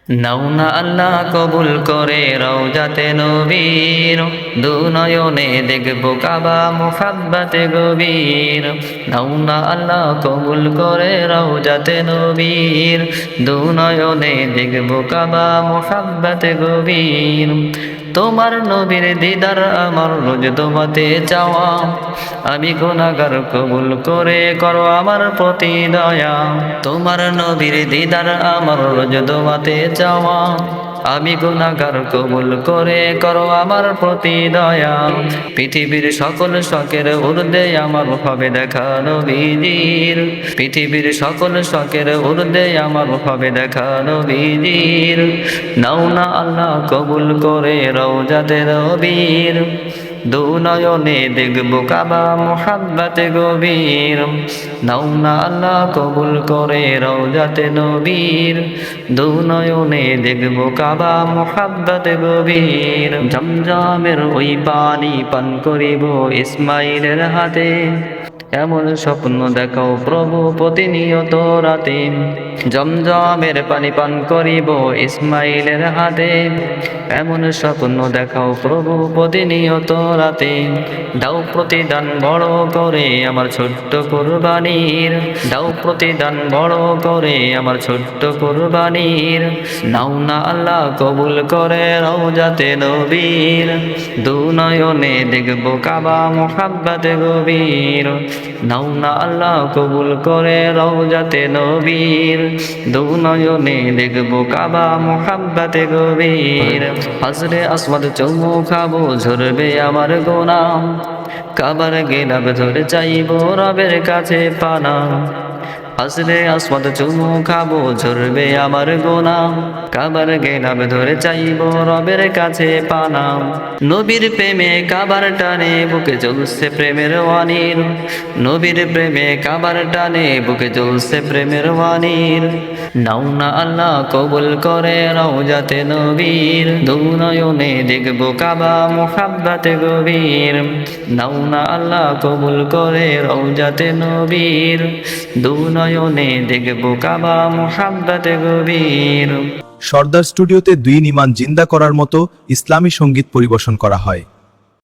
নাও না আল্লাহ কবুল করে রওজাতে নবীর, দুনয়নে দেখবো কাবা মুহাব্বতে গভীর। নাও না আল্লাহ কবুল করে রওজাতে নবীর, দুনয়নে দেখবো কাবা মুহাব্বতে গভীর। তোমার নবীর দিদার আমার রোজ দোবাতে চাওয়া, আমি গুনাহগার কবুল করে করো আমার প্রতি দয়া। তোমার নবীর দিদার আমার রোজ দোবাতে চাওয়া, আমি গুনাহগার কবুল করে করো আমার প্রতি দয়া। পৃথিবীর সকল শখের ঊর্ধ্বে আমার হবে দেখা নবীজির, পৃথিবীর সকল শখের ঊর্ধ্বে আমার হবে দেখা নবীজির। নাও না আল্লাহ কবুল করে রওজাতে নবীর, দুনয়নে দেখবো কাবা মুহাব্বতে গভীর। নাও না আল্লাহ কবুল করে রওজাতে নবীর, দুনয়নে দেখবো কাবা মুহাব্বতে গভীর। জমজমের ওই পানি পান করিব ইসমাইলের হাতে, এমন স্বপ্ন দেখাও প্রভু প্রতিনিয়ত রাতে। জমজমের পানি পান করিব ইসমাইলের হাতে, এমন স্বপ্ন দেখাও প্রভু প্রতিনিয়ত রাতে। দাও প্রতিদান বড় করে আমার ছোট্ট কুরবানির, দাও প্রতিদান বড় করে আমার ছোট্ট কুরবানির। নাও না আল্লাহ কবুল করে রওজাতে নবীর, দুনয়নে দেখবো কাবা মুহাব্বতে গভীর। নাও না আল্লাহ কবুল করে রওজাতে নবীর, দুনয়নে দেখবো কাবা মুহাব্বতে গভীর। হজরে আসওয়াদ চুমু খাবো ঝরবে আমার গুনাহ, কাবার গিলাফ ধরে চাইবো রবের কাছে পানা। হজরে আসওয়াদ চুমু খাবো ঝরবে আমার গুনাহ, কাবার গিলাফ ধরে চাইবো রবের কাছে পানা। নবীর প্রেমে কাবার টানে বুকে জ্বলছে প্রেমের ওয়ানির, নবীর প্রেমে কাবার টানে বুকে জ্বলছে প্রেমের ওয়ানির। নাও না আল্লাহ কবুল করে রওজাতে নবীর, দুনয়নে দেখবো কাবা মুহাব্বতে গভীর। নাও না আল্লাহ কবুল করে রওজাতে নবীর, দুনয়নে দেখবো কাবা মুহাব্বতে গভীর। সর্দার স্টুডিওতে দুই ইমান জিন্দা করার মতো ইসলামী সঙ্গীত পরিবেশন করা হয়।